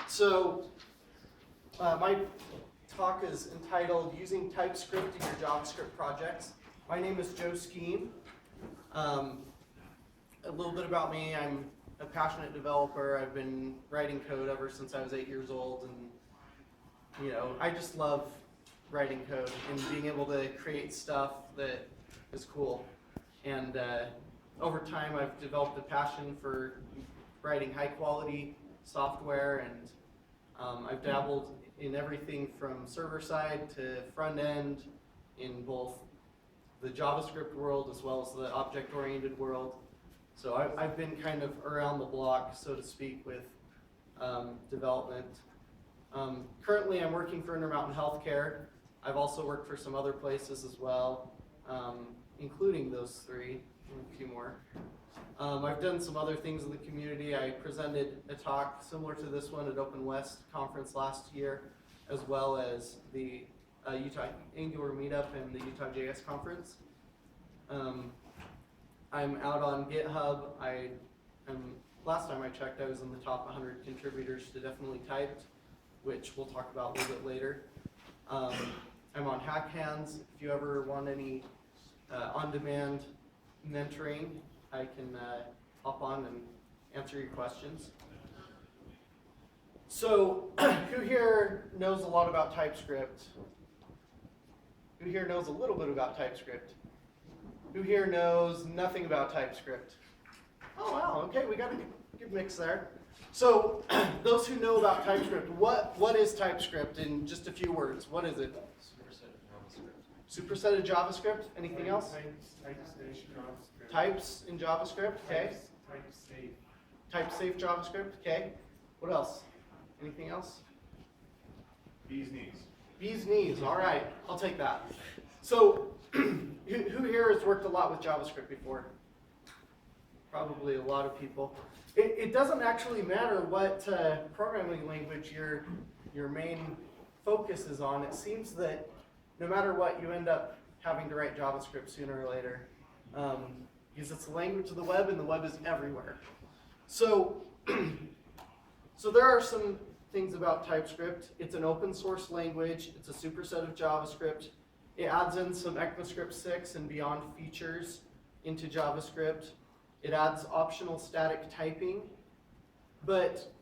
So my talk is entitled Using TypeScript in Your JavaScript Projects. My name is Joe Skeen. A little bit about me, I'm a passionate developer. I've been writing code ever since I was 8 years old, and I just love writing code and being able to create stuff that is cool. And over time I've developed a passion for writing high quality software, and I've dabbled in everything from server side to front end in both the JavaScript world as well as the object-oriented world. So I've been kind of around the block, so to speak, with development. Currently I'm working for Intermountain Healthcare. I've also worked for some other places as well, including those three, and a few more. I've done some other things in the community. I presented a talk similar to this one at Open West conference last year, as well as the Utah Angular meetup and the Utah.js conference. I'm out on GitHub. Last time I checked, I was in the top 100 contributors to Definitely Typed, which we'll talk about a little bit later. I'm on HackHands. If you ever want any on-demand mentoring, I can hop on and answer your questions. So, who here knows a lot about TypeScript? Who here knows a little bit about TypeScript? Who here knows nothing about TypeScript? Oh wow, okay, we got a good mix there. So, those who know about TypeScript, what is TypeScript in just a few words? What is it? Superset of JavaScript. Superset of JavaScript? Anything else? JavaScript. Types in JavaScript, okay. Type-safe JavaScript, okay. What else? Anything else? Bee's knees. Bee's knees, all right, I'll take that. So, who here has worked a lot with JavaScript before? Probably a lot of people. It doesn't actually matter what programming language your main focus is on. It seems that no matter what, you end up having to write JavaScript sooner or later. Because it's the language of the web, and the web is everywhere. So, so there are some things about TypeScript. It's an open source language. It's a superset of JavaScript. It adds in some ECMAScript 6 and beyond features into JavaScript. It adds optional static typing. But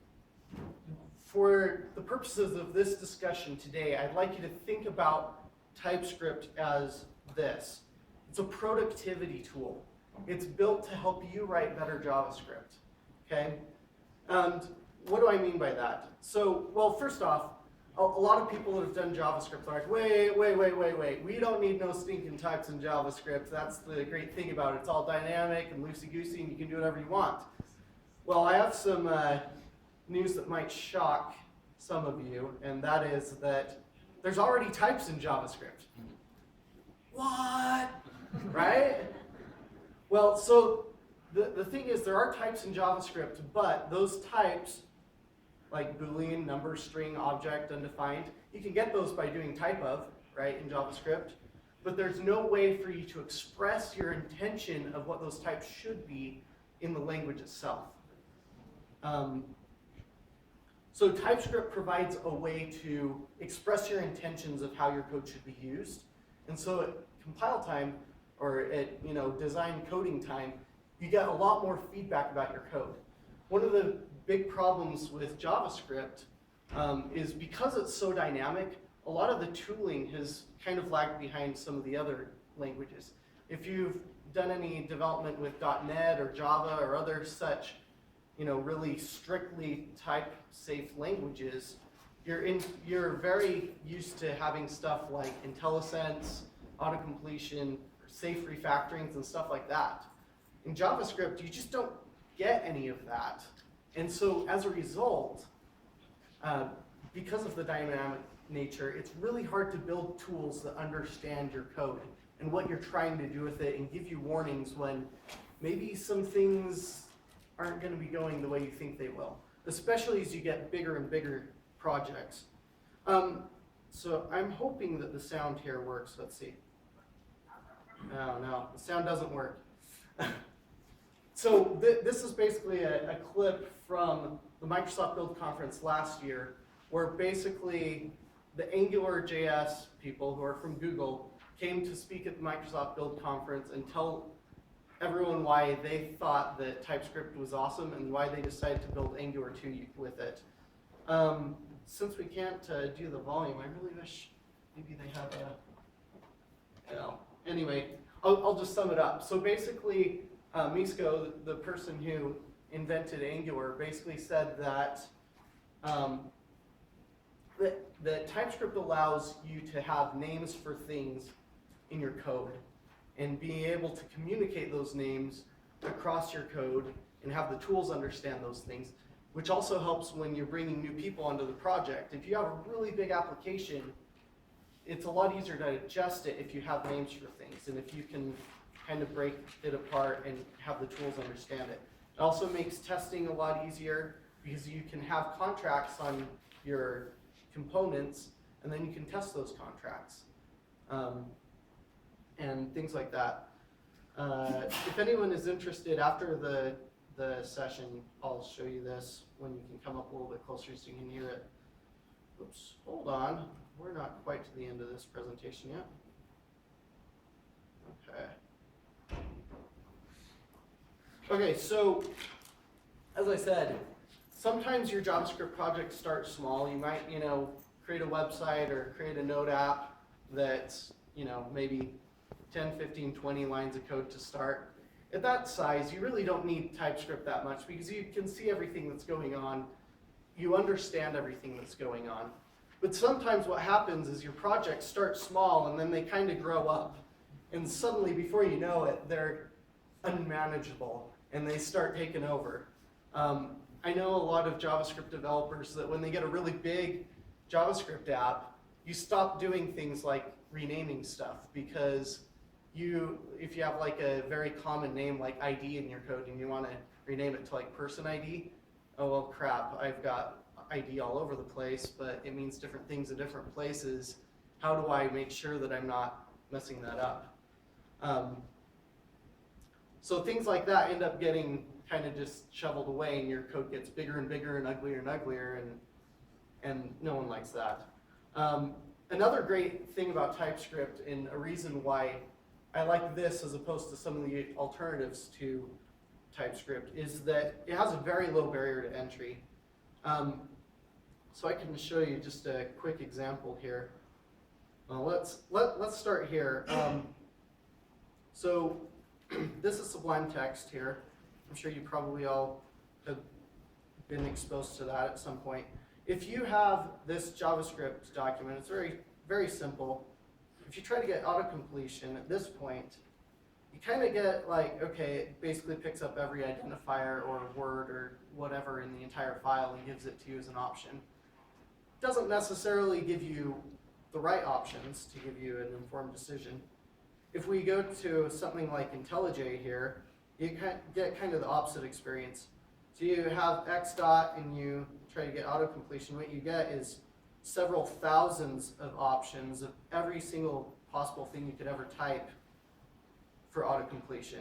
for the purposes of this discussion today, I'd like you to think about TypeScript as this. It's a productivity tool. It's built to help you write better JavaScript, okay? And what do I mean by that? So, well, first off, a lot of people that have done JavaScript are like, wait. We don't need no stinking types in JavaScript. That's the great thing about it. It's all dynamic and loosey-goosey, and you can do whatever you want. Well, I have some news that might shock some of you, and that is that there's already types in JavaScript. What? Right? Well, so the thing is, there are types in JavaScript, but those types, like Boolean, number, string, object, undefined, you can get those by doing type of, right, in JavaScript. But there's no way for you to express your intention of what those types should be in the language itself. So TypeScript provides a way to express your intentions of how your code should be used. And so at compile time, or at design coding time, you get a lot more feedback about your code. One of the big problems with JavaScript is because it's so dynamic, a lot of the tooling has kind of lagged behind some of the other languages. If you've done any development with .NET or Java or other such really strictly type-safe languages, you're very used to having stuff like IntelliSense, autocompletion, safe refactorings, and stuff like that. In JavaScript, you just don't get any of that. And so as a result, because of the dynamic nature, it's really hard to build tools that understand your code and what you're trying to do with it, and give you warnings when maybe some things aren't going to be going the way you think they will, especially as you get bigger and bigger projects. So I'm hoping that the sound here works. Let's see. Oh no, the sound doesn't work. So this is basically a clip from the the Microsoft Build Conference last year, where basically the AngularJS people who are from Google came to speak at the Microsoft Build Conference and tell everyone why they thought that TypeScript was awesome and why they decided to build Angular 2 with it. Since we can't do the volume, I really wish maybe they have a, you know, anyway, I'll just sum it up. So basically, Misko, the person who invented Angular, basically said that that TypeScript allows you to have names for things in your code and being able to communicate those names across your code and have the tools understand those things, which also helps when you're bringing new people onto the project. If you have a really big application, it's a lot easier to adjust it if you have names for things and if you can kind of break it apart and have the tools understand it. It also makes testing a lot easier because you can have contracts on your components and then you can test those contracts and things like that. If anyone is interested, after the session, I'll show you this when you can come up a little bit closer so you can hear it. Oops, hold on. We're not quite to the end of this presentation yet. Okay. Okay, so as I said, sometimes your JavaScript projects start small. You might, create a website or create a Node app that's, maybe 10, 15, 20 lines of code to start. At that size, you really don't need TypeScript that much because you can see everything that's going on. You understand everything that's going on. But sometimes what happens is your projects start small and then they kind of grow up. And suddenly, before you know it, they're unmanageable and they start taking over. I know a lot of JavaScript developers that when they get a really big JavaScript app, you stop doing things like renaming stuff because if you have like a very common name like ID in your code and you want to rename it to like person ID, oh well crap, I've got ID all over the place, but it means different things in different places. How do I make sure that I'm not messing that up? So things like that end up getting kind of just shoveled away and your code gets bigger and bigger and uglier and no one likes that. Another great thing about TypeScript and a reason why I like this as opposed to some of the alternatives to TypeScript is that it has a very low barrier to entry. So I can show you just a quick example here. Well, let's start here. So this is Sublime Text here. I'm sure you probably all have been exposed to that at some point. If you have this JavaScript document, it's very, very simple. If you try to get auto-completion at this point, you kind of get like, okay, it basically picks up every identifier or word or whatever in the entire file and gives it to you as an option. It doesn't necessarily give you the right options to give you an informed decision. If we go to something like IntelliJ here, you get kind of the opposite experience. So you have X dot and you try to get auto-completion. What you get is several thousands of options of every single possible thing you could ever type for auto-completion.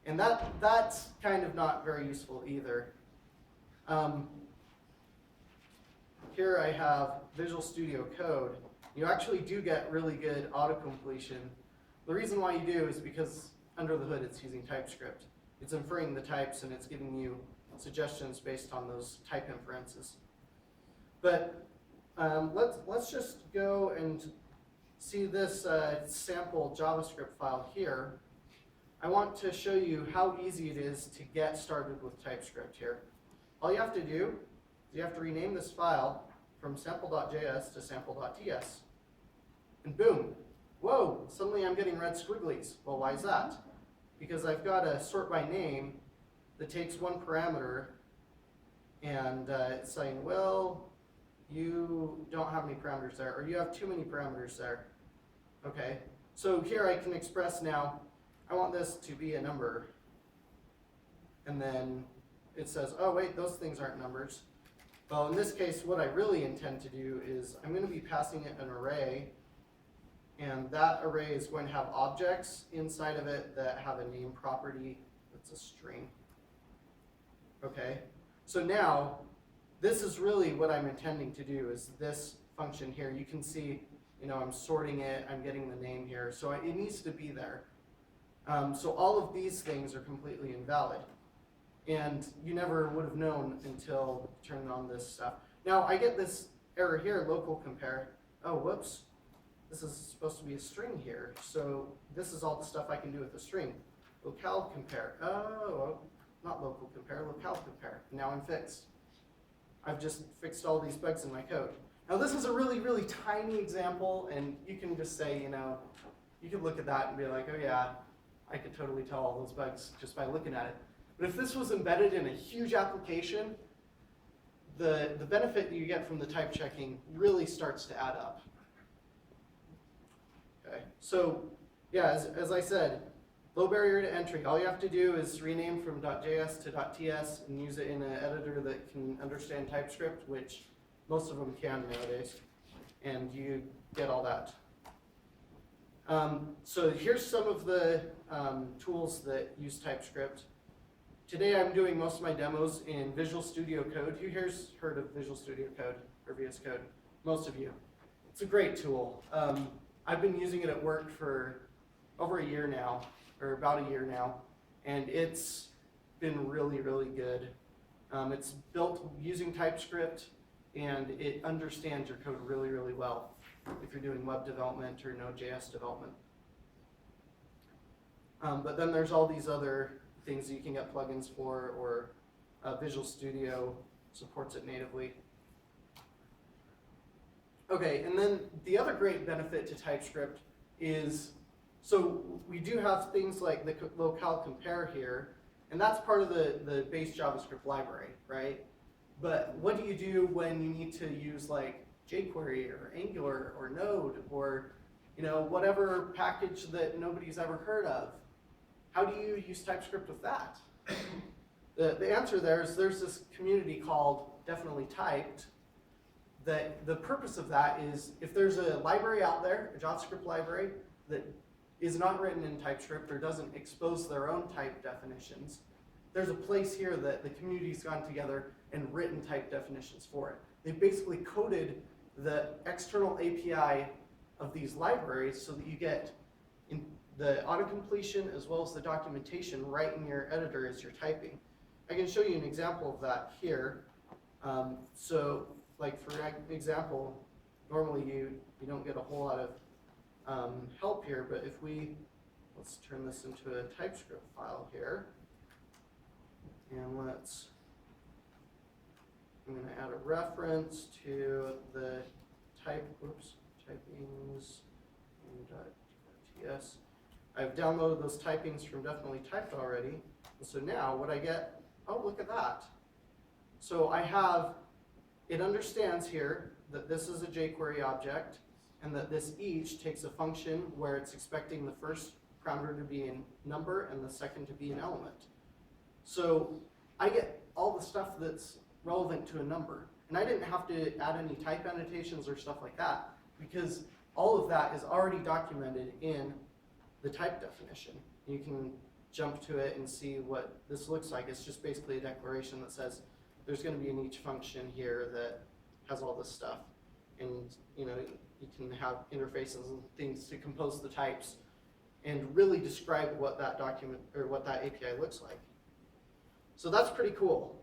And that's kind of not very useful either. Here I have Visual Studio Code. You actually do get really good auto-completion. The reason why you do is because under the hood it's using TypeScript. It's inferring the types and it's giving you suggestions based on those type inferences. But let's just go and see this sample JavaScript file here. I want to show you how easy it is to get started with TypeScript here. All you have to do is you have to rename this file from sample.js to sample.ts. And boom, whoa, suddenly I'm getting red squigglies. Well, why is that? Because I've got a sort by name that takes one parameter and it's saying, well, you don't have any parameters there, or you have too many parameters there. Okay, so here I can express now, I want this to be a number. And then it says, oh wait, those things aren't numbers. Well, in this case, what I really intend to do is I'm going to be passing it an array, and that array is going to have objects inside of it that have a name property that's a string. Okay, so now this is really what I'm intending to do is this function here. You can see, I'm sorting it, I'm getting the name here, so it needs to be there. So all of these things are completely invalid. And you never would have known until you turned on this stuff. Now I get this error here, local compare. Oh, whoops. This is supposed to be a string here. So this is all the stuff I can do with the string. Locale compare. Oh, not local compare, locale compare. Now I'm fixed. I've just fixed all these bugs in my code. Now this is a really, really tiny example, and you can just say, you could look at that and be like, oh yeah, I could totally tell all those bugs just by looking at it. But if this was embedded in a huge application, the benefit you get from the type checking really starts to add up. Okay, so yeah, as I said, low barrier to entry. All you have to do is rename from .js to .ts and use it in an editor that can understand TypeScript, which most of them can nowadays, and you get all that. So here's some of the tools that use TypeScript. Today I'm doing most of my demos in Visual Studio Code. Who here's heard of Visual Studio Code or VS Code? Most of you. It's a great tool. I've been using it at work for over a year now, or about a year now, and it's been really, really good. It's built using TypeScript, and it understands your code really, really well if you're doing web development or Node.js development. But then there's all these other things that you can get plugins for, or Visual Studio supports it natively. Okay, and then the other great benefit to TypeScript is, so we do have things like the locale compare here, and that's part of the base JavaScript library, right? But what do you do when you need to use like JQuery or Angular or Node or whatever package that nobody's ever heard of? How do you use TypeScript with that? The answer there is there's this community called Definitely Typed. That the purpose of that is if there's a library out there, a JavaScript library that is not written in TypeScript or doesn't expose their own type definitions, there's a place here that the community's gone together and written type definitions for it. They basically coded the external API of these libraries so that you get the auto-completion as well as the documentation right in your editor as you're typing. I can show you an example of that here. So like for example, normally you don't get a whole lot of help here, but if let's turn this into a TypeScript file here, and I'm going to add a reference to the typings .ts. I've downloaded those typings from Definitely Typed already, and so now what I get, oh look at that. So it understands here that this is a jQuery object, and that this each takes a function where it's expecting the first parameter to be a number and the second to be an element. So I get all the stuff that's relevant to a number. And I didn't have to add any type annotations or stuff like that, because all of that is already documented in the type definition. You can jump to it and see what this looks like. It's just basically a declaration that says there's going to be an each function here that has all this stuff. And you can have interfaces and things to compose the types and really describe what that document or what that API looks like. So that's pretty cool.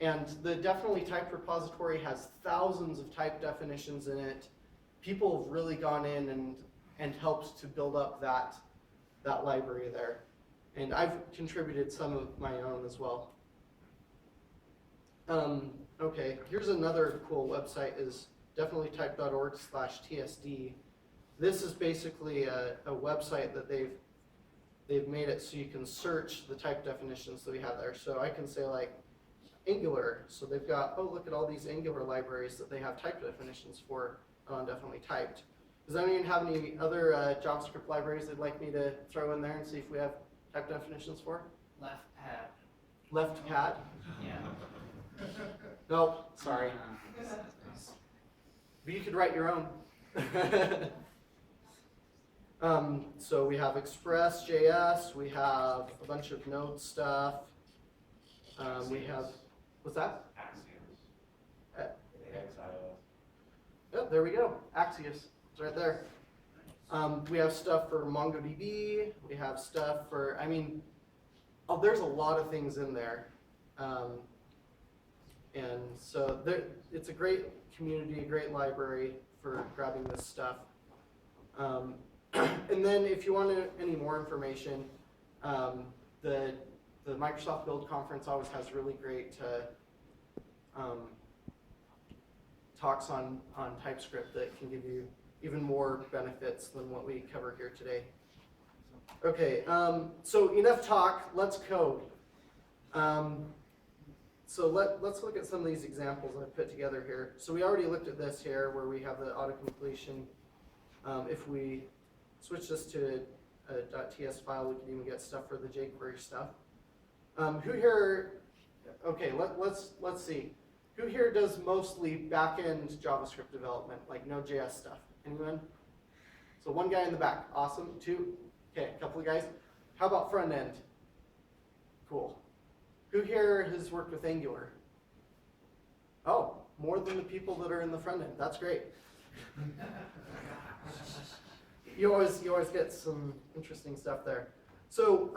And the Definitely Typed repository has thousands of type definitions in it. People have really gone in and helped to build up that library there. And I've contributed some of my own as well. Okay, here's another cool website is definitelytyped.org/TSD. This is basically a website that they've made it so you can search the type definitions that we have there. So I can say like Angular. So they've got, oh look at all these Angular libraries that they have type definitions for on Definitely Typed. Does anyone have any other JavaScript libraries they'd like me to throw in there and see if we have type definitions for? Left pad. Left pad? Yeah. Nope, sorry. But you could write your own. So we have Express.js, we have a bunch of Node stuff. We have, what's that? Yep, there we go. Axios. It's right there. We have stuff for MongoDB. We have stuff for, there's a lot of things in there. And so it's a great community, a great library for grabbing this stuff. And then if you want any more information, the Microsoft Build Conference always has really great talks on TypeScript that can give you even more benefits than what we cover here today. Okay, so enough talk, let's code. So let's look at some of these examples I've put together here. So we already looked at this here where we have the auto-completion. If we switch this to a .ts file, we can even get stuff for the JQuery stuff. Who here, okay, let's see. Who here does mostly back-end JavaScript development, like Node.js stuff? Anyone? So one guy in the back, awesome. Two, okay, a couple of guys. How about front end? Cool. Who here has worked with Angular? Oh, more than the people that are in the front end. That's great. You always get some interesting stuff there. So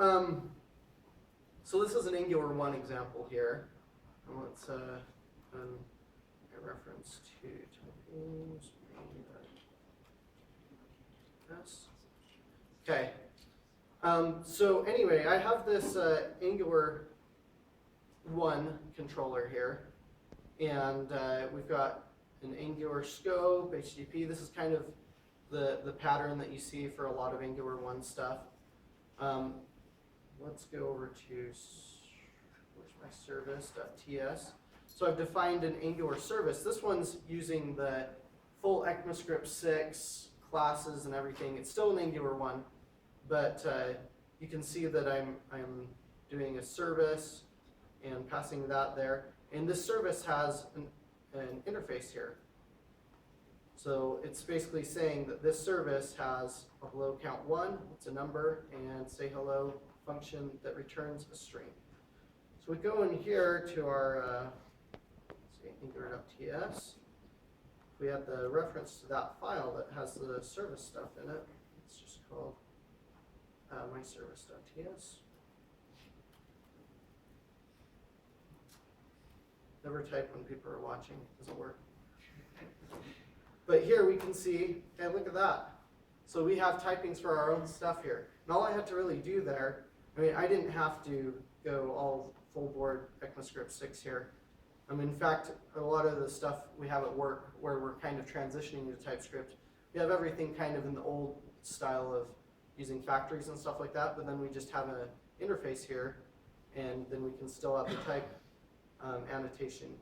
so this is an Angular 1 example here. And let's a reference to typings. Yes. Okay. So anyway, I have this Angular 1 controller here, and we've got an Angular scope, HTTP. This is kind of the pattern that you see for a lot of Angular 1 stuff. Let's go over to, where's my service.ts. So I've defined an Angular service. This one's using the full ECMAScript 6 classes and everything. It's still an Angular 1, but you can see that I'm doing a service and passing that there. And this service has an interface here. So it's basically saying that this service has a hello count 1, it's a number, and say hello function that returns a string. So we go in here to our say Angular.ts. We have the reference to that file that has the service stuff in it. It's just called myservice.ts. Never type when people are watching, it doesn't work. But here we can see, okay, look at that. So we have typings for our own stuff here. And all I had to really do there, I didn't have to go all full board ECMAScript 6 here. In fact, a lot of the stuff we have at work where we're kind of transitioning to TypeScript, we have everything kind of in the old style of using factories and stuff like that, but then we just have an interface here, and then we can still have the type annotation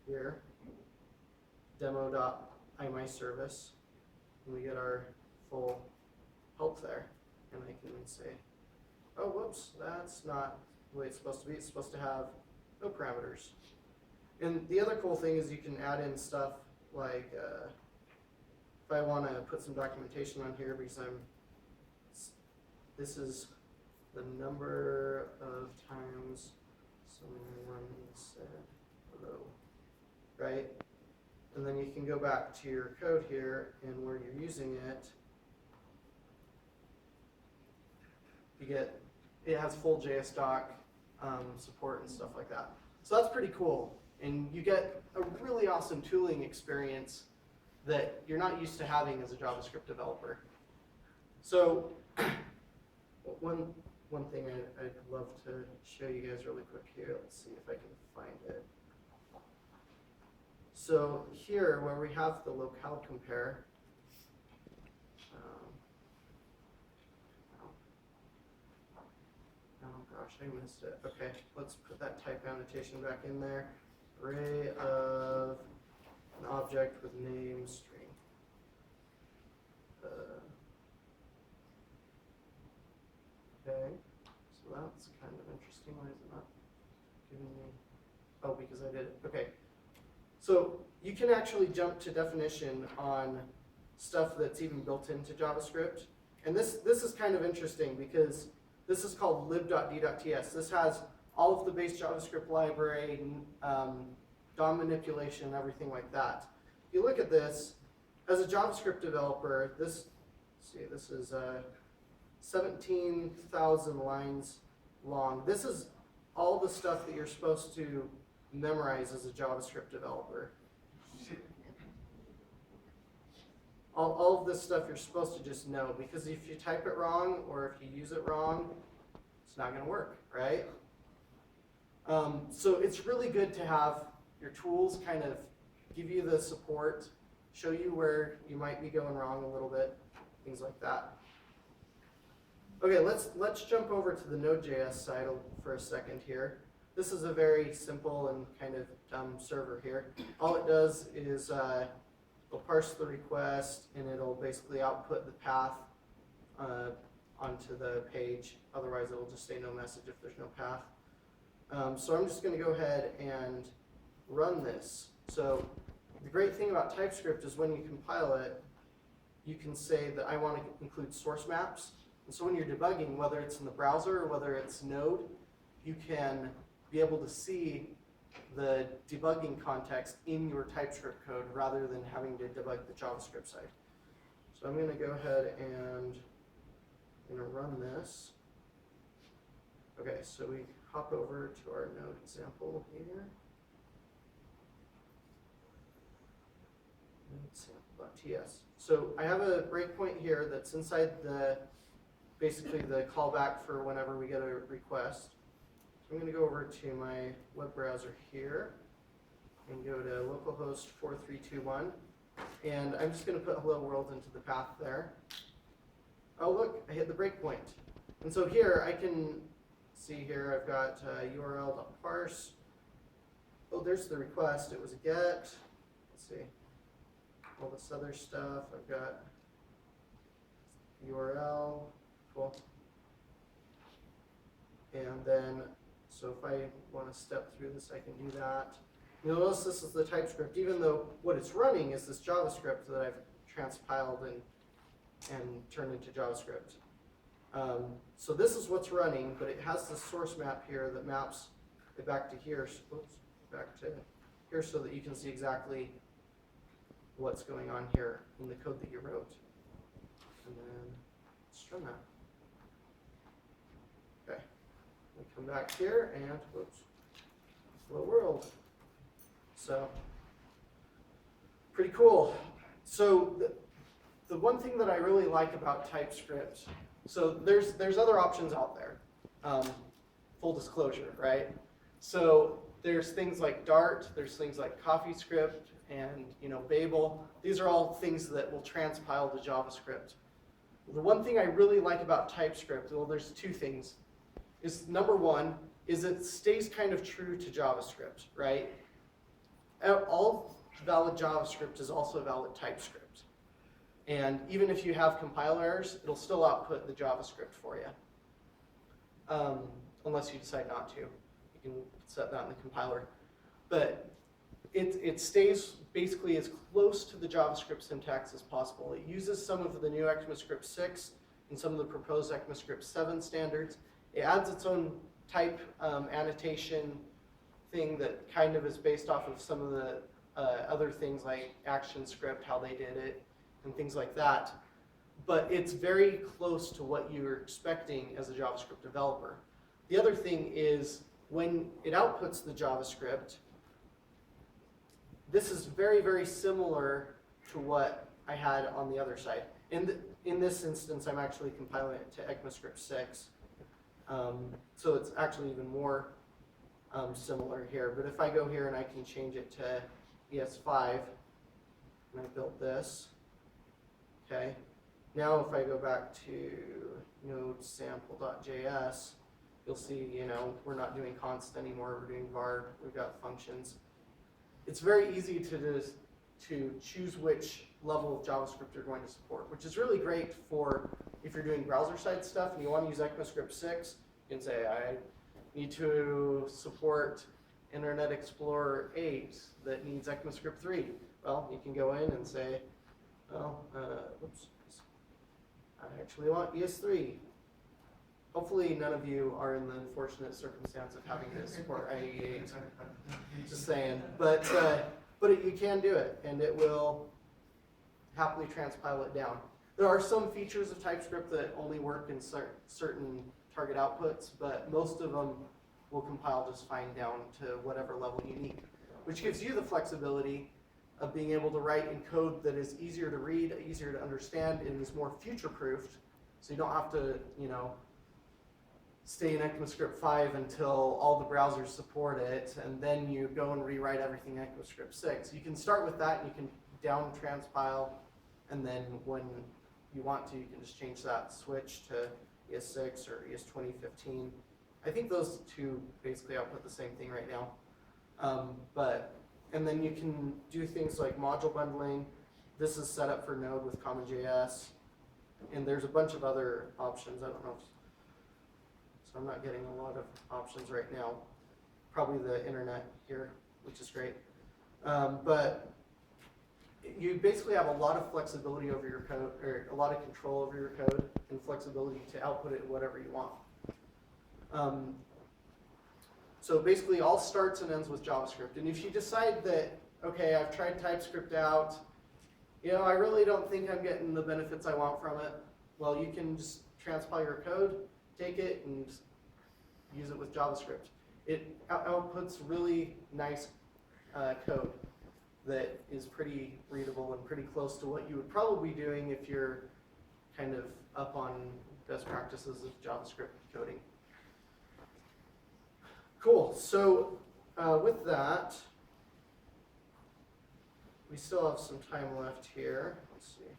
here, demo.imyservice, and we get our full help there. And I can say, oh, whoops, that's not the way it's supposed to be. It's supposed to have no parameters. And the other cool thing is you can add in stuff like, if I want to put some documentation on here because this is the number of times someone said hello, right? And then you can go back to your code here, and where you're using it, it has full JS doc support and stuff like that. So that's pretty cool. And you get a really awesome tooling experience that you're not used to having as a JavaScript developer. So one thing I'd love to show you guys really quick here. Let's see if I can find it. So here, where we have the locale compare, oh gosh, I missed it. Okay, let's put that type annotation back in there. Array of an object with name string. Okay, so that's kind of interesting. Why is it not giving me? Oh, because I did it. Okay. So you can actually jump to definition on stuff that's even built into JavaScript. And this is kind of interesting because this is called lib.d.ts. This has all of the base JavaScript library, DOM manipulation, everything like that. you look at this, as a JavaScript developer, this is 17,000 lines long. This is all the stuff that you're supposed to memorize as a JavaScript developer. All of this stuff you're supposed to just know, because if you type it wrong or if you use it wrong, it's not going to work, right? So it's really good to have your tools kind of give you the support, show you where you might be going wrong a little bit, things like that. Okay, let's jump over to the Node.js side for a second here. This is a very simple and kind of dumb server here. All it does is it'll parse the request and it'll basically output the path onto the page. Otherwise, it will just say no message if there's no path. So I'm just going to go ahead and run this. So the great thing about TypeScript is when you compile it, you can say that I want to include source maps. And so when you're debugging, whether it's in the browser or whether it's Node, you can be able to see the debugging context in your TypeScript code rather than having to debug the JavaScript side. So I'm going to go ahead and I'm going to run this. Okay, so we hop over to our Node example here. Sample.ts. So I have a breakpoint here that's inside basically the callback for whenever we get a request. So I'm going to go over to my web browser here and go to localhost 4321. And I'm just going to put hello world into the path there. Oh, look, I hit the breakpoint. And so here I can see here I've got url.parse. Oh, there's the request. It was a get. Let's see. All this other stuff. I've got URL. Cool. And then, so if I want to step through this, I can do that. You'll notice this is the TypeScript, even though what it's running is this JavaScript that I've transpiled and turned into JavaScript. So this is what's running, but it has this source map here that maps it back to here. Oops, back to here so that you can see exactly what's going on here in the code that you wrote. And then let's run that. Okay, we come back here and whoops, hello world. So pretty cool. So the one thing that I really like about TypeScript, so there's other options out there. Full disclosure, right? So there's things like Dart, there's things like CoffeeScript, and Babel. These are all things that will transpile to JavaScript. The one thing I really like about TypeScript, well, there's two things, is number one, is it stays kind of true to JavaScript, right? All valid JavaScript is also valid TypeScript. And even if you have compile errors, it'll still output the JavaScript for you. Unless you decide not to. You can set that in the compiler. But it stays basically as close to the JavaScript syntax as possible. It uses some of the new ECMAScript 6 and some of the proposed ECMAScript 7 standards. It adds its own type annotation thing that kind of is based off of some of the other things like ActionScript, how they did it, and things like that. But it's very close to what you're expecting as a JavaScript developer. The other thing is when it outputs the JavaScript, this is very, very similar to what I had on the other side. In this instance, I'm actually compiling it to ECMAScript 6. So it's actually even more similar here. But if I go here and I can change it to ES5, and I built this, okay. Now if I go back to node sample.js, you'll see, we're not doing const anymore, we're doing var, we've got functions. It's very easy to choose which level of JavaScript you're going to support, which is really great for if you're doing browser-side stuff and you want to use ECMAScript 6, you can say, I need to support Internet Explorer 8 that needs ECMAScript 3. Well, you can go in and say, well, whoops, I actually want ES3. Hopefully none of you are in the unfortunate circumstance of having to support IE8. Just saying. But you can do it, and it will happily transpile it down. There are some features of TypeScript that only work in certain target outputs, but most of them will compile just fine down to whatever level you need, which gives you the flexibility of being able to write in code that is easier to read, easier to understand, and is more future-proofed, so you don't have to, stay in ECMAScript 5 until all the browsers support it, and then you go and rewrite everything in ECMAScript 6. You can start with that, and you can down transpile, and then when you want to, you can just change that switch to ES6 or ES 2015. I think those two basically output the same thing right now. And then you can do things like module bundling. This is set up for Node with CommonJS. And there's a bunch of other options. I don't know if, so I'm not getting a lot of options right now. Probably the internet here, which is great. But you basically have a lot of flexibility over your code, or a lot of control over your code, and flexibility to output it whatever you want. So basically all starts and ends with JavaScript. And if you decide that, okay, I've tried TypeScript out, I really don't think I'm getting the benefits I want from it, well, you can just transpile your code, take it, and use it with JavaScript. It outputs really nice code that is pretty readable and pretty close to what you would probably be doing if you're kind of up on best practices of JavaScript coding. Cool, so with that, we still have some time left here. Let's see.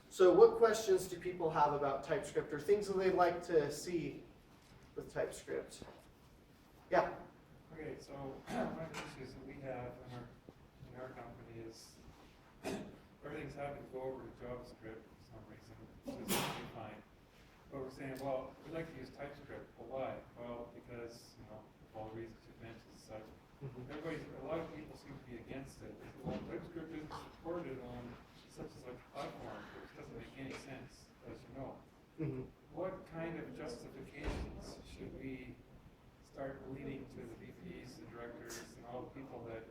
So what questions do people have about TypeScript or things that they'd like to see with TypeScript? Yeah? Okay, so one of the issues that we have in our company is everything's having to go over to JavaScript for some reason, which is totally fine. But we're saying, well, we'd like to use TypeScript. Well, why? Well, because, all the reasons you mentioned and such. A lot of people seem to be against it. Well, TypeScript isn't supported on such as like platform, which doesn't make any sense, as you know. What kind of justifications should we start leading to the VPs, the directors, and all the people that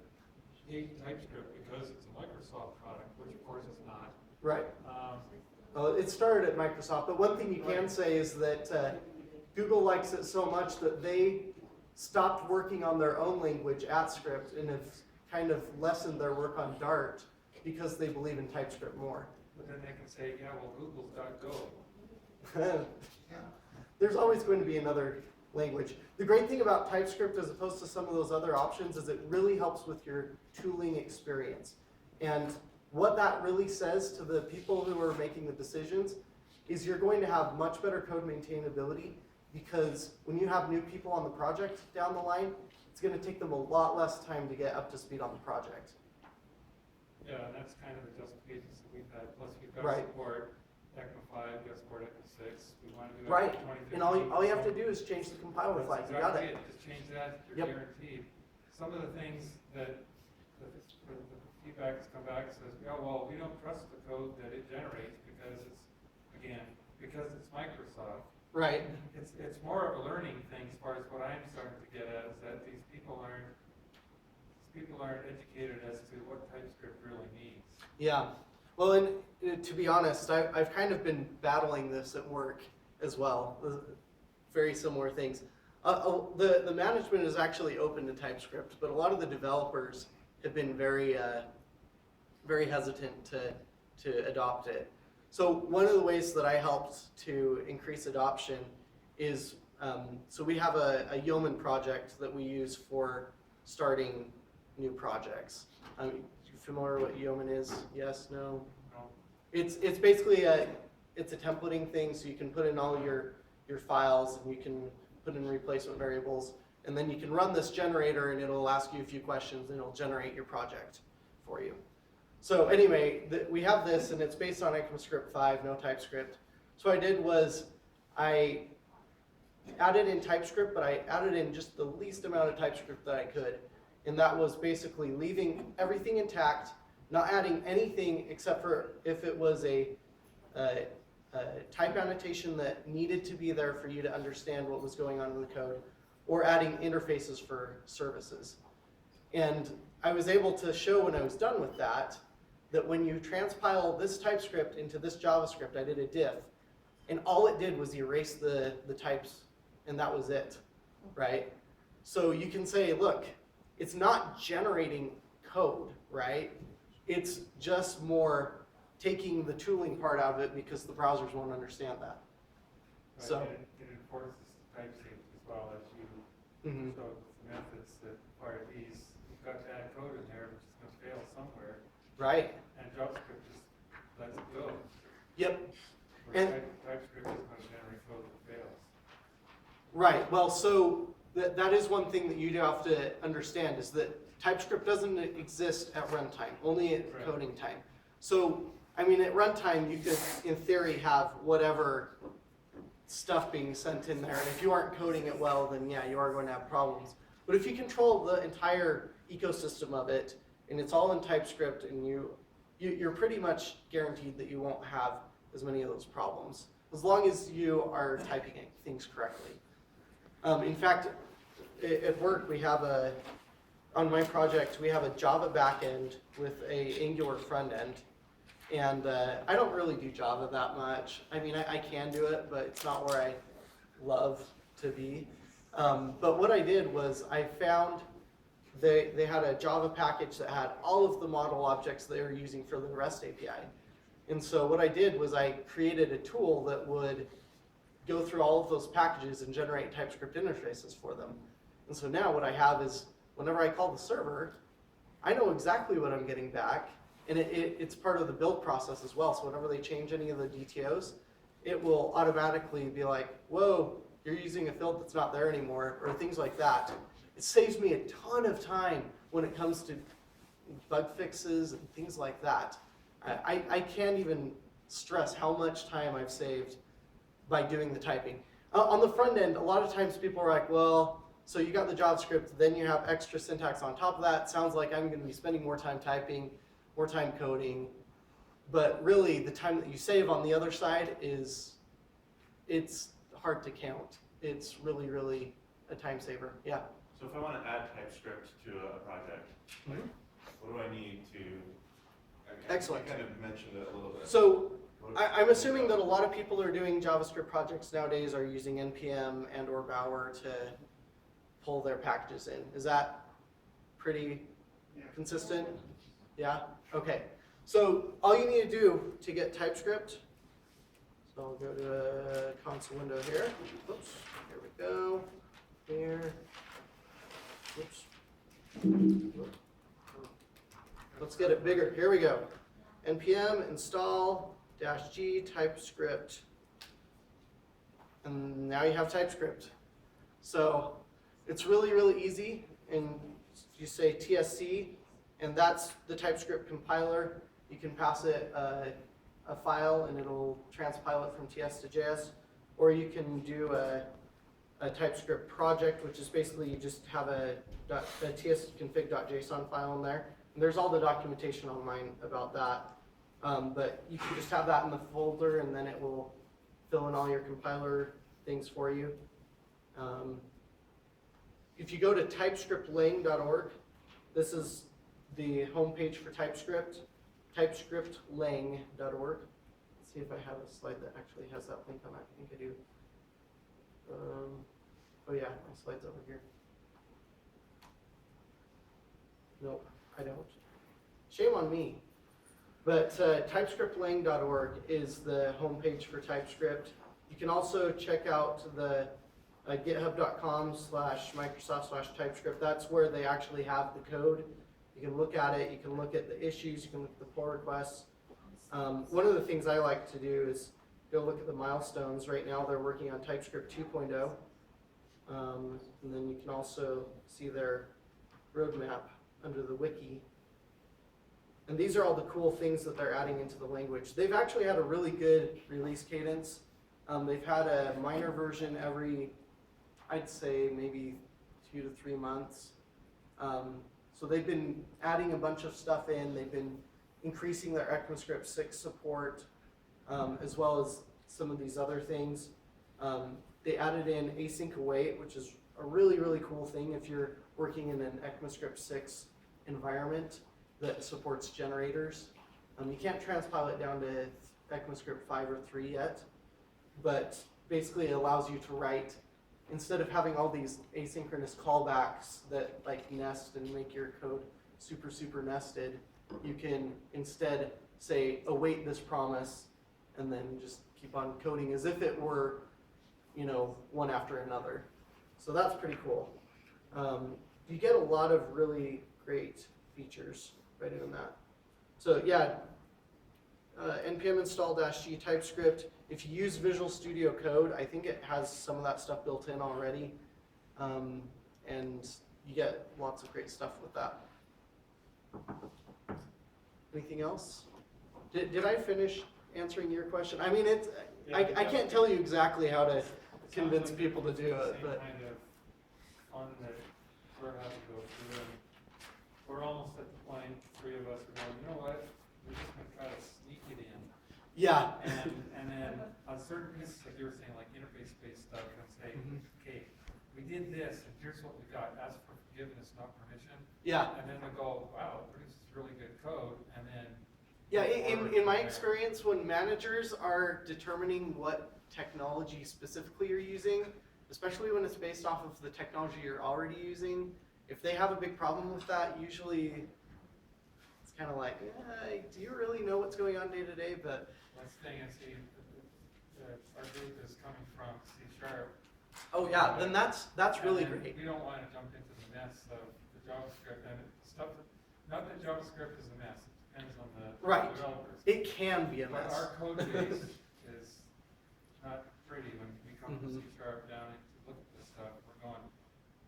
hate TypeScript because it's a Microsoft product, which of course it's not. Right. Well, it started at Microsoft, but one thing you can say is that Google likes it so much that they stopped working on their own language at Script and have kind of lessened their work on Dart because they believe in TypeScript more. But then they can say, yeah, well, Google's.go. There's always going to be another language. The great thing about TypeScript as opposed to some of those other options is it really helps with your tooling experience. And what that really says to the people who are making the decisions is you're going to have much better code maintainability because when you have new people on the project down the line, it's going to take them a lot less time to get up to speed on the project. Yeah, and that's kind of the justifications that we've had. Plus, we've got Right. support ECMA 5, we've got support ECMA 6. We want to do Right, ECMA 2015. and all you have to do is change the compiler flag. That's You got exactly it. Just change that, you're Yep. guaranteed. Some of the things that the feedback has come back says, yeah, well, we don't trust the code that it generates because it's Microsoft. Right. It's more of a learning thing as far as what I'm starting to get at is that these people aren't educated as to what TypeScript really means. Yeah. Well, and to be honest, I've kind of been battling this at work as well. Very similar things. The management is actually open to TypeScript, but a lot of the developers have been very hesitant to adopt it. So one of the ways that I helped to increase adoption is, so we have a Yeoman project that we use for starting new projects. You familiar with what Yeoman is? Yes, no? No. It's basically it's a templating thing, so you can put in all your files and you can put in replacement variables, and then you can run this generator and it'll ask you a few questions and it'll generate your project for you. So anyway, we have this and it's based on ECMAScript 5, no TypeScript. So what I did was I added in TypeScript, but I added in just the least amount of TypeScript that I could. And that was basically leaving everything intact, not adding anything except for if it was a type annotation that needed to be there for you to understand what was going on in the code, or adding interfaces for services. And I was able to show when I was done with that when you transpile this TypeScript into this JavaScript, I did a diff, and all it did was erase the types, and that was it, right? So you can say, look, it's not generating code, right? It's just more taking the tooling part out of it because the browsers won't understand that. Right, So it enforces type safety as well as you mhm. showed with the methods that require these. You've got to add code in there, which is going to fail somewhere, Right. and JavaScript just lets it go. Yep. Whereas And TypeScript is going to generate code that fails. right. Well, so that is one thing that you do have to understand is that TypeScript doesn't exist at runtime, only at Right. coding time. So, I mean, at runtime, you could, in theory, have whatever stuff being sent in there. And if you aren't coding it well, then yeah, you are going to have problems. But if you control the entire ecosystem of it, and it's all in TypeScript, and you're pretty much guaranteed that you won't have as many of those problems, as long as you are typing things correctly. In fact, at work, we have on my project, we have a Java backend with a Angular front end. And I don't really do Java that much. I mean, I can do it, but it's not where I love to be. But what I did was I found they had a Java package that had all of the model objects they were using for the REST API. And so what I did was I created a tool that would go through all of those packages and generate TypeScript interfaces for them. And so now what I have is whenever I call the server, I know exactly what I'm getting back. And it's part of the build process as well. So whenever they change any of the DTOs, it will automatically be like, whoa, you're using a field that's not there anymore, or things like that. It saves me a ton of time when it comes to bug fixes and things like that. I can't even stress how much time I've saved by doing the typing. On the front end, a lot of times people are like, well, so you got the JavaScript, then you have extra syntax on top of that. Sounds like I'm going to be spending more time typing, more time coding, but really the time that you save on the other side it's hard to count. It's really, really a time saver. Yeah. So if I want to add TypeScript to a project, like, what do I need to? Excellent. You kind of mentioned it a little bit. So I'm assuming that a lot of people who are doing JavaScript projects nowadays are using NPM and or Bower to pull their packages in. Is that pretty consistent? Yeah? Okay. So all you need to do to get TypeScript, so I'll go to a console window here. Oops, here we go. Here. Oops. Let's get it bigger. Here we go. NPM install -g TypeScript. And now you have TypeScript. So it's really, really easy. And you say TSC, and that's the TypeScript compiler. You can pass it a file and it'll transpile it from TS to JS. Or you can do a TypeScript project, which is basically you just have a tsconfig.json file in there. And there's all the documentation online about that. But you can just have that in the folder and then it will fill in all your compiler things for you. If you go to typescriptlang.org, this is the homepage for TypeScript, typescriptlang.org. Let's see if I have a slide that actually has that link on it. I think I do. Oh yeah, my slide's over here. Nope, I don't. Shame on me. But typescriptlang.org is the homepage for TypeScript. You can also check out the github.com/Microsoft/TypeScript. That's where they actually have the code. You can look at it, you can look at the issues, you can look at the pull requests. One of the things I like to do is go look at the milestones. Right now they're working on TypeScript 2.0. And then you can also see their roadmap under the wiki. And these are all the cool things that they're adding into the language. They've actually had a really good release cadence. They've had a minor version every, I'd say, maybe 2 to 3 months. So they've been adding a bunch of stuff in. They've been increasing their ECMAScript 6 support, as well as some of these other things. They added in async await, which is a really, really cool thing if you're working in an ECMAScript 6 environment that supports generators. You can't transpile it down to ECMAScript 5 or 3 yet, but basically it allows you to write, instead of having all these asynchronous callbacks that like nest and make your code super, super nested, you can instead say, await this promise, and then just keep on coding as if it were, you know, one after another. So that's pretty cool. You get a lot of really great features by doing that. So yeah, npm install -g TypeScript. If you use Visual Studio Code, I think it has some of that stuff built in already. And you get lots of great stuff with that. Anything else? Did I finish answering your question? I mean, it's, Yeah, I can't tell you exactly how to convince like people to do the it, same but kind of fun that we're having to go through, and we're almost at the point, 3 of us are going, you know what, we're just gonna try to sneak it in. yeah. And then on certain pieces, like you were saying, like interface-based stuff, and say, Mhm. okay, we did this, and here's what we got, ask for forgiveness, not permission. Yeah. And then they go, wow, it produces really good code, and then. Yeah, move forward in from my there. experience, when managers are determining what technology specifically you're using, especially when it's based off of the technology you're already using, if they have a big problem with that, usually it's kind of like, do you really know what's going on day to day? But Let's thing is, see, our group is coming from C#. oh yeah, then that's really And then great. we don't want to jump into the mess of the JavaScript and stuff. Not that JavaScript is a mess. It depends on the Right. developers. It can be a But mess. our code base is not pretty when we come Mhm. from C# down and look at this stuff. We're going,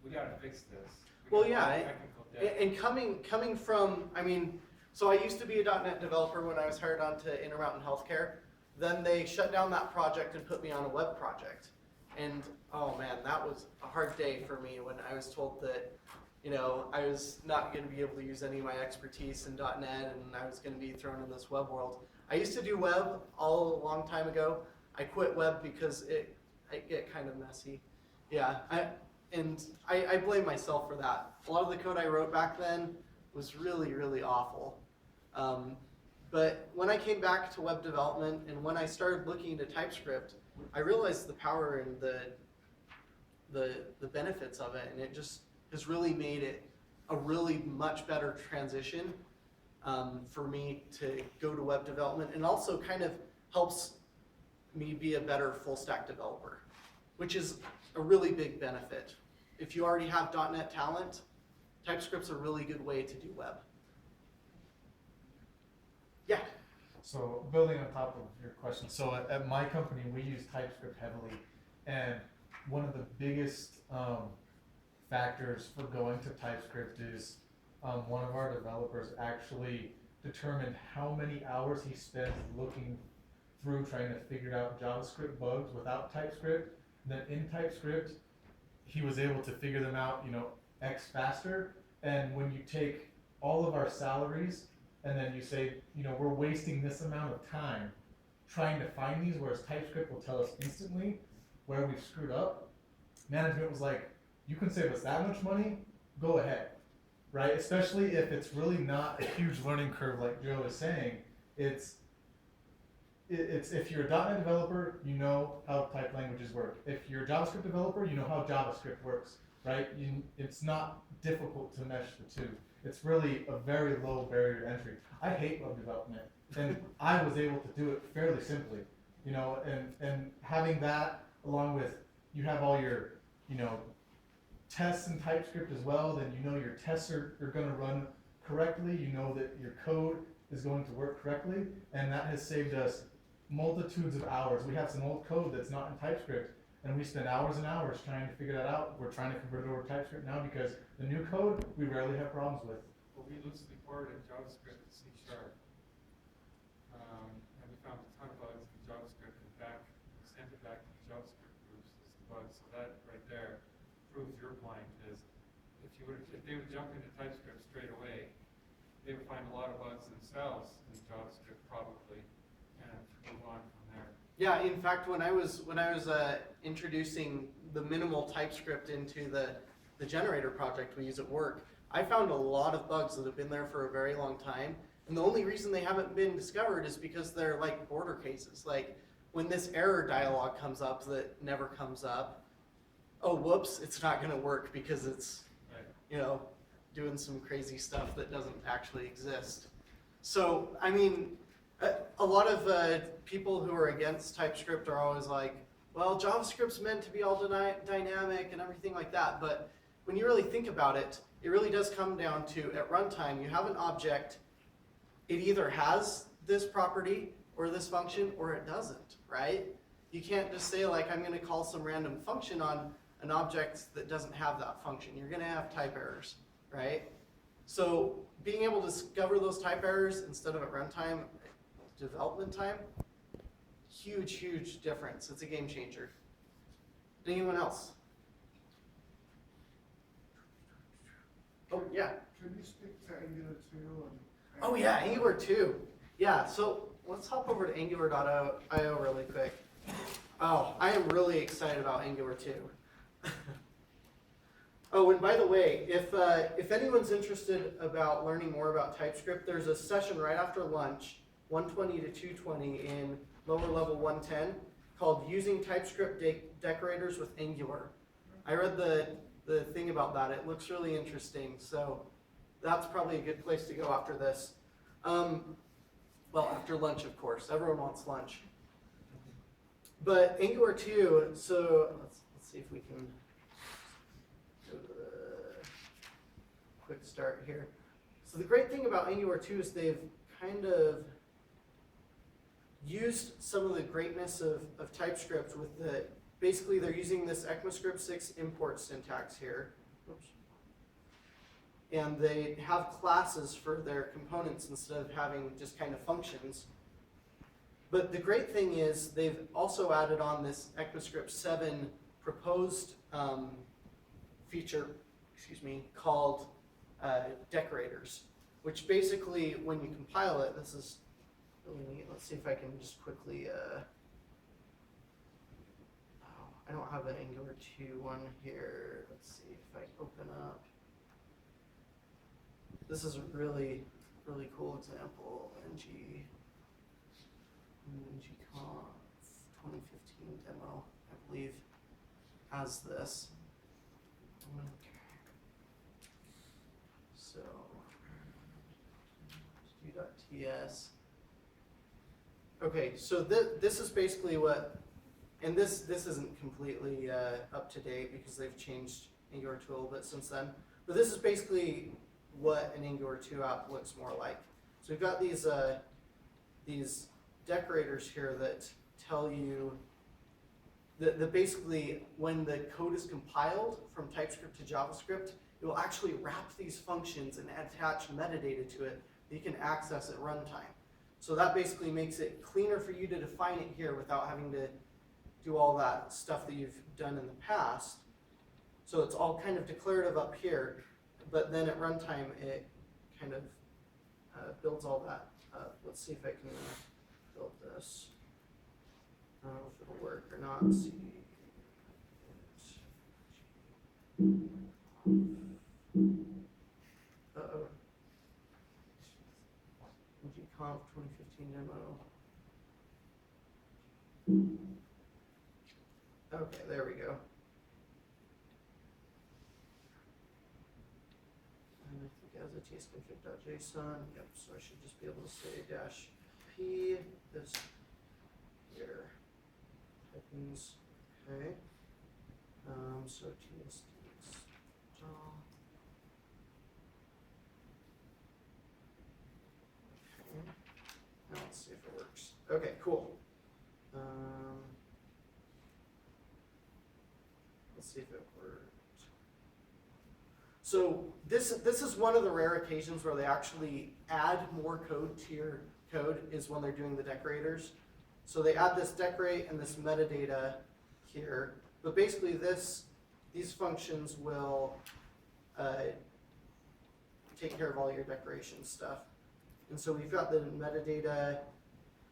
we got to fix this. Well, got yeah, technical debt. And coming from, I mean, so I used to be a .NET developer when I was hired on to Intermountain Healthcare. Then they shut down that project and put me on a web project. And oh man, that was a hard day for me when I was told that, you know, I was not going to be able to use any of my expertise in .NET and I was going to be thrown in this web world. I used to do web all a long time ago. I quit web because it get kind of messy. Yeah, I blame myself for that. A lot of the code I wrote back then was really, really awful. But when I came back to web development and when I started looking into TypeScript, I realized the power and the benefits of it, and it just has really made it a really much better transition for me to go to web development, and also kind of helps me be a better full stack developer, which is a really big benefit. If you already have .NET talent, TypeScript's a really good way to do web. Yeah. So building on top of your question, so at my company we use TypeScript heavily, and one of the biggest factors for going to TypeScript is one of our developers actually determined how many hours he spent looking through trying to figure out JavaScript bugs without TypeScript. Then in TypeScript, he was able to figure them out, you know, X faster. And when you take all of our salaries and then you say, you know, we're wasting this amount of time trying to find these, whereas TypeScript will tell us instantly where we've screwed up, management was like, you can save us that much money, go ahead, right? Especially if it's really not a huge learning curve like Joe is saying. It's if you're a .NET developer, you know how type languages work. If you're a JavaScript developer, you know how JavaScript works, right? It's not difficult to mesh the two. It's really a very low barrier to entry. I hate web development, and I was able to do it fairly simply, you know, and having that along with, you have all your, you know, tests in TypeScript as well, then you know your tests are going to run correctly, you know that your code is going to work correctly, and that has saved us multitudes of hours. We have some old code that's not in TypeScript, and we spend hours and hours trying to figure that out. We're trying to convert it over to TypeScript now because the new code we rarely have problems with. Well, we loosely ported JavaScript to C#. And we found a ton of bugs in JavaScript and we sent it back to the JavaScript groups as the bugs. So that right there proves your point is if they would jump into TypeScript straight away, they would find a lot of bugs themselves in JavaScript probably and move on from there. Yeah, in fact, when I was introducing the minimal TypeScript into the generator project we use at work, I found a lot of bugs that have been there for a very long time. And the only reason they haven't been discovered is because they're like border cases. Like when this error dialog comes up that never comes up, oh, whoops, it's not going to work because it's, you know, doing some crazy stuff that doesn't actually exist. So, I mean, a lot of people who are against TypeScript are always like, well, JavaScript's meant to be all dynamic and everything like that. But when you really think about it, it really does come down to, at runtime, you have an object, it either has this property or this function or it doesn't, right? You can't just say like, I'm gonna call some random function on an object that doesn't have that function. You're gonna have type errors, right? So being able to discover those type errors instead of at runtime, development time, huge, huge difference. It's a game changer. Anyone else? Oh, yeah. Could you speak to Angular 2? Oh yeah, Angular 2. Yeah, so let's hop over to Angular.io really quick. Oh, I am really excited about Angular 2. Oh, and by the way, if anyone's interested about learning more about TypeScript, there's a session right after lunch, 120 to 220 in lower level 110, called Using TypeScript Decorators with Angular. I read the thing about that. It looks really interesting, so that's probably a good place to go after this. Well, after lunch, of course. Everyone wants lunch. But Angular 2, so let's see if we can go to the quick start here. So the great thing about Angular 2 is they've kind of used some of the greatness of TypeScript with the, basically they're using this ECMAScript 6 import syntax here. Oops. And they have classes for their components instead of having just kind of functions. But the great thing is they've also added on this ECMAScript 7 proposed feature, called decorators, which basically, when you compile it, this is really neat. Let's see if I can just quickly, I don't have an Angular 2 one here. Let's see if I open up. This is a really, really cool example. ngconf 2015 demo, I believe, has this. So, do.ts. Okay, so this is basically what, and this isn't completely up to date because they've changed Angular 2 a little bit since then, but this is basically what an Angular 2 app looks more like. So we've got these decorators here that tell you that basically when the code is compiled from TypeScript to JavaScript, it will actually wrap these functions and attach metadata to it that you can access at runtime. So that basically makes it cleaner for you to define it here without having to do all that stuff that you've done in the past. So it's all kind of declarative up here, but then at runtime it kind of builds all that up. Let's see if I can build this. I don't know if it'll work or not. Let's see. Uh-oh. ngconf 2015 demo. Okay, there we go. And I think as a tsconfig.json, yep, so I should just be able to say -p, this here, typings, okay. So ts install. Okay, now let's see if it works. Okay, cool. Let's see if it worked. So this is one of the rare occasions where they actually add more code to your code, is when they're doing the decorators. So they add this decorate and this metadata here, but basically these functions will take care of all your decoration stuff. And so we've got the metadata.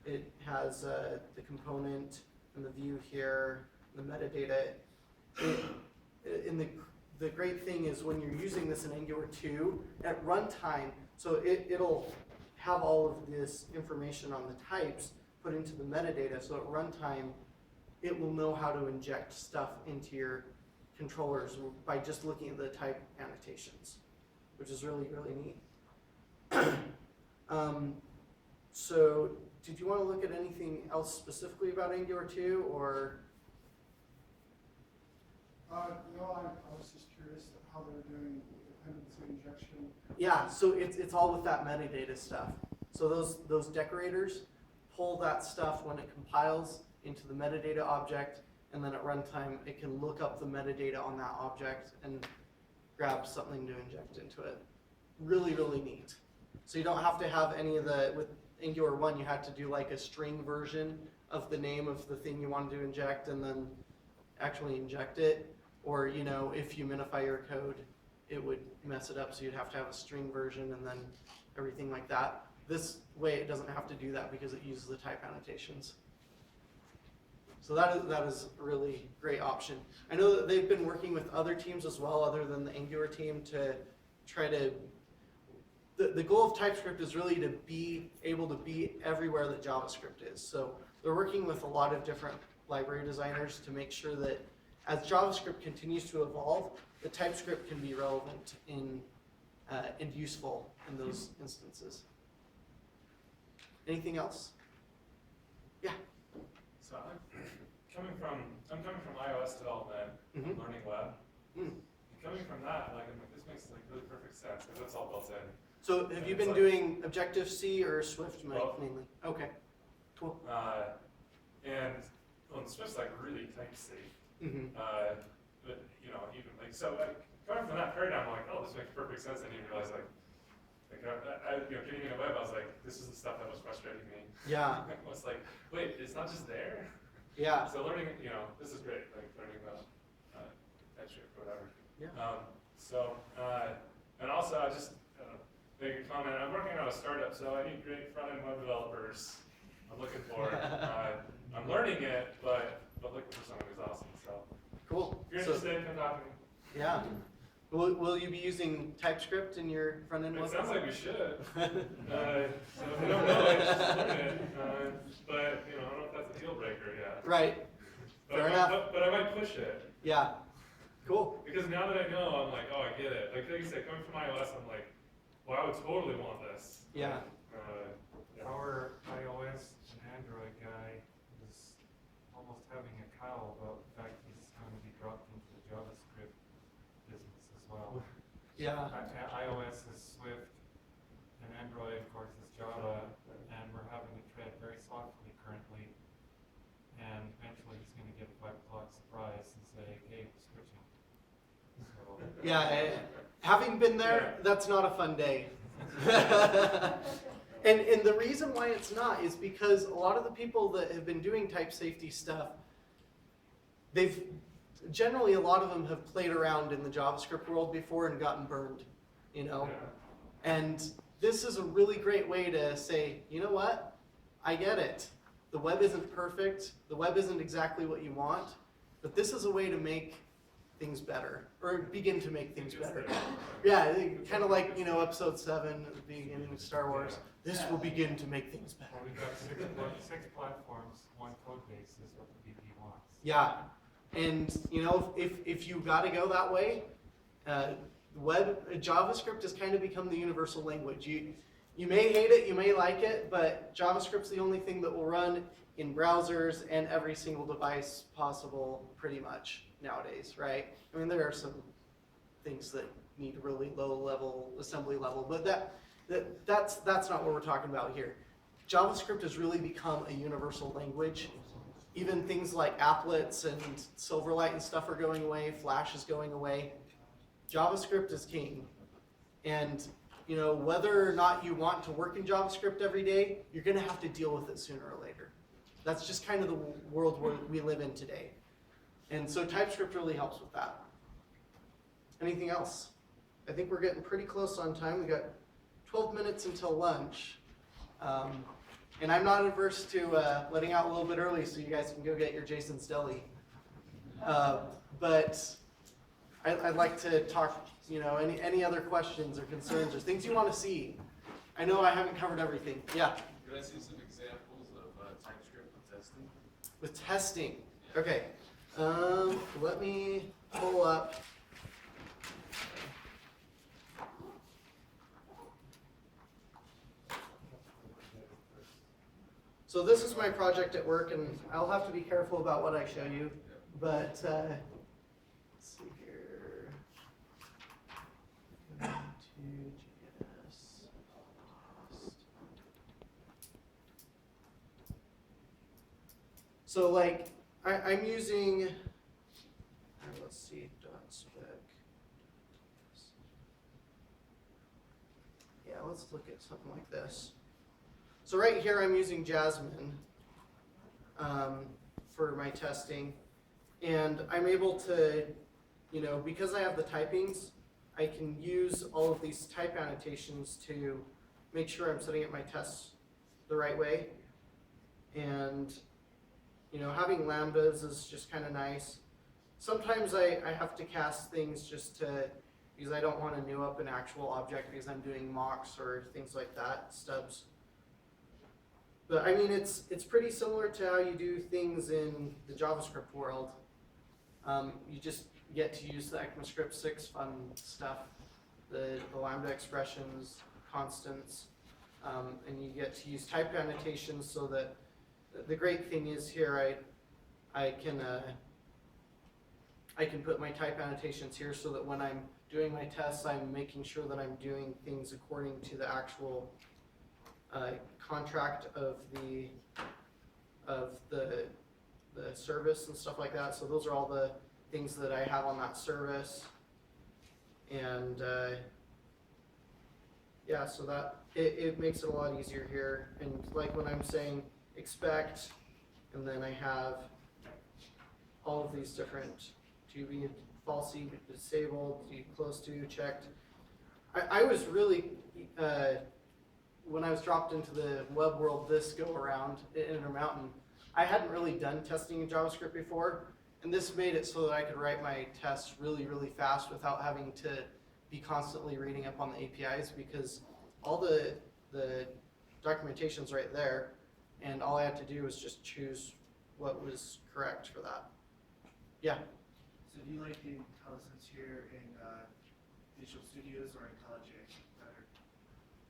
It has the component and the view here, the metadata And the great thing is when you're using this in Angular 2, at runtime, so it'll have all of this information on the types put into the metadata, so at runtime, it will know how to inject stuff into your controllers by just looking at the type annotations, which is really, really neat. So, did you want to look at anything else specifically about Angular 2, or? No, I was just curious how they're doing dependency injection. Yeah, so it's all with that metadata stuff. So those decorators pull that stuff when it compiles into the metadata object, and then at runtime it can look up the metadata on that object and grab something to inject into it. Really, really neat. So you don't have to have any of the, with Angular 1 you had to do like a string version of the name of the thing you wanted to inject and then actually inject it. Or, you know, if you minify your code, it would mess it up, so you'd have to have a string version and then everything like that. This way it doesn't have to do that because it uses the type annotations. So that is a really great option. I know that they've been working with other teams as well, other than the Angular team, to try to, the goal of TypeScript is really to be able to be everywhere that JavaScript is. So they're working with a lot of different library designers to make sure that as JavaScript continues to evolve, the TypeScript can be relevant and useful in those instances. Anything else? Yeah. So I'm coming from iOS development, Mhm. and learning web. Mm. Coming from that, like I'm like, this makes like really perfect sense because it's all built in. So have you been doing Objective-C or Swift Both. mainly? Okay, cool. And Swift's like really type safe. Mm-hmm. But you know, even like so, like coming from that paradigm, I'm like, oh, this makes perfect sense. And you realize like you know, getting into web, I was like, this is the stuff that was frustrating me. Yeah. I was like, wait, it's not just there. Yeah. So learning, you know, this is great. Like learning about TypeScript or whatever. Yeah. And also I just make a comment. I'm working on a startup, so I need great front-end web developers. I'm looking for. I'm learning it, but looking for someone who's awesome. So Cool. if you're So, interested, come talk to me. yeah. Will you be using TypeScript in your front end? It sounds like we should. So if you don't know it, just learn it. But you know, I don't know if that's a deal breaker yet. Right. But Fair I enough. might, but I might push it. Yeah. Cool. Because now that I know, I'm like, oh, I get it. Like you said, coming from iOS, I'm like, well, I would totally want this. Yeah. Yeah. Our iOS and Android guy is almost having a cow about the fact he's going to be dropped into the JavaScript business as well. Yeah. iOS is Swift, and Android, of course, is Java, and we're having to tread very softly currently. And eventually he's going to get a 5 o'clock surprise and say, hey, we're switching. So, Yeah. Having been there, that's not a fun day. And the reason why it's not is because a lot of the people that have been doing type safety stuff, they've generally, a lot of them have played around in the JavaScript world before and gotten burned, you know? Yeah. And this is a really great way to say, you know what? I get it. The web isn't perfect. The web isn't exactly what you want, but this is a way to make things better, or begin to make things better. Yeah, kind of like, you know, episode 7 at the beginning of Star Wars. This will begin to make things better. well, we've got six platforms, one code base is what the VP wants. Yeah, and you know, if you got to go that way, JavaScript has kind of become the universal language. You may hate it, you may like it, but JavaScript's the only thing that will run in browsers and every single device possible, pretty much nowadays, right? I mean, there are some things that need really low level assembly level, but that's not what we're talking about here. JavaScript has really become a universal language. Even things like applets and Silverlight and stuff are going away. Flash is going away. JavaScript is king. And you know, whether or not you want to work in JavaScript every day, you're going to have to deal with it sooner or later. That's just kind of the world we live in today. And so TypeScript really helps with that. Anything else? I think we're getting pretty close on time. We got 12 minutes until lunch. And I'm not averse to letting out a little bit early so you guys can go get your Jason's Deli. But I'd like to talk, any other questions or concerns or things you want to see. I know I haven't covered everything. Yeah? Could I see some examples of TypeScript with testing? With testing. Okay. Let me pull up. So this is my project at work, and I'll have to be careful about what I show you. But let's see here. Go to JS. So like I'm using. Let's see. .spec. Yeah, let's look at something like this. So right here I'm using Jasmine for my testing, and I'm able to, because I have the typings, I can use all of these type annotations to make sure I'm setting up my tests the right way. And, having lambdas is just kind of nice. Sometimes I have to cast things because I don't want to new up an actual object because I'm doing mocks or things like that, stubs. But I mean, it's pretty similar to how you do things in the JavaScript world. You just get to use the ECMAScript 6 fun stuff, the lambda expressions, constants, and you get to use type annotations so that the great thing is here I can put my type annotations here so that when I'm doing my tests, I'm making sure that I'm doing things according to the actual contract of the service and stuff like that. So those are all the things that I have on that service, and yeah, so that it makes it a lot easier here. And like when I'm saying expect, and then I have all of these different to be falsy, disabled, to close to, checked. I was really when I was dropped into the web world this go around in Intermountain, I hadn't really done testing in JavaScript before, and this made it so that I could write my tests really, really fast without having to be constantly reading up on the APIs, because all the documentation's right there, and all I had to do was just choose what was correct for that. Yeah? So do you like the IntelliSense here in Visual Studios or IntelliJ better?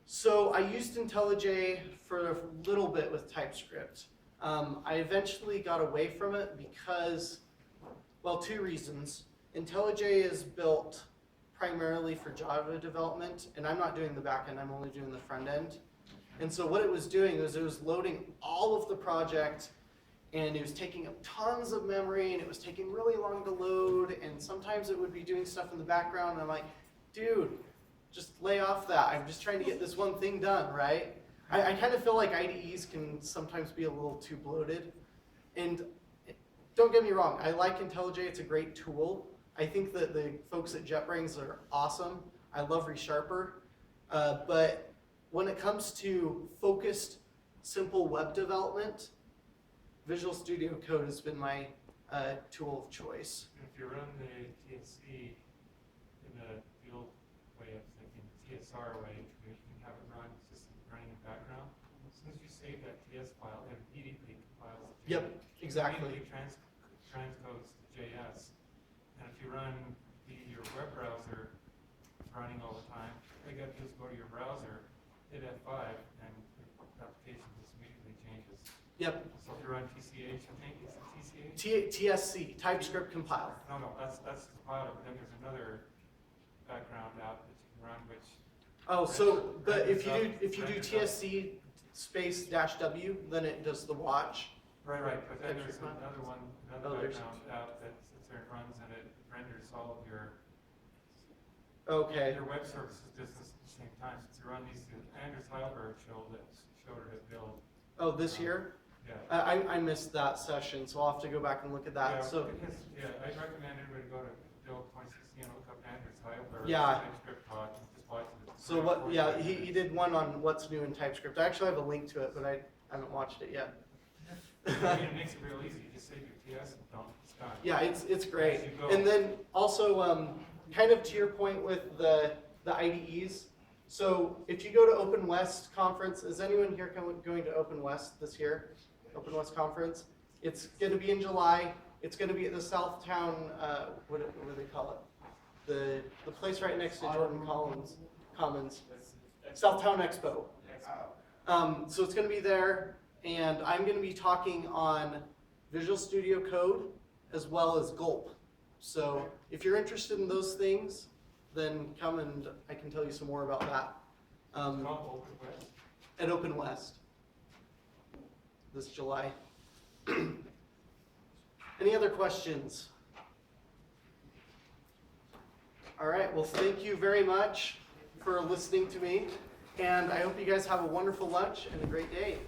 So I used IntelliJ for a little bit with TypeScript. I eventually got away from it because, well, two reasons. IntelliJ is built primarily for Java development, and I'm not doing the back end, I'm only doing the front end. And so what it was doing was it was loading all of the project, and it was taking up tons of memory, and it was taking really long to load, and sometimes it would be doing stuff in the background, and I'm like, dude, just lay off that. I'm just trying to get this one thing done, right? I kind of feel like IDEs can sometimes be a little too bloated. And don't get me wrong, I like IntelliJ, it's a great tool. I think that the folks at JetBrains are awesome. I love ReSharper. But when it comes to focused, simple web development, Visual Studio Code has been my tool of choice. If you run the TSC in the old way of thinking, TSR way, you can have it run just running in the background. As soon as you save that TS file, it immediately compiles the Yep, exactly. Immediately transcodes the JS. And if you run your web browser running all the time, all you got to do is go to your browser, hit F5, and your application just immediately changes. Yep. So if you run TCH, I think, is it TCH? TSC, TypeScript compiler. No, that's the compiler, but then there's another background app that you can run, which. Oh, so but if you do TSC space -W, then it does the watch. Right, but then there's Extra another one, Oh, another there's- background app that sits there and runs, and it renders all of your Okay. web services just at the same time. Since you run these, Anders Heilberg showed it at Build. Oh, this year? Yeah. I missed that session, so I'll have to go back and look at that. Yeah, So I recommend everybody go to Build 2016 and look up Anders Heilberg. Yeah. TypeScript talk and just watch it. It's so what? very Yeah, informative. he did one on what's new in TypeScript. I actually have a link to it, but I haven't watched it yet. I mean, it makes it real easy. You just save your TS and don't done. Yeah, it's great. As you go. And then also, kind of to your point with the IDEs. So if you go to Open West conference, is anyone here going to Open West this year? Open West conference. It's going to be in July. It's going to be at the Southtown, what do they call it? The place right next to Jordan Commons. Southtown Expo. So it's going to be there, and I'm going to be talking on Visual Studio Code as well as Gulp. So if you're interested in those things, then come and I can tell you some more about that. Called Open West. At Open West this July. Any other questions? All right, well, thank you very much for listening to me, and I hope you guys have a wonderful lunch and a great day.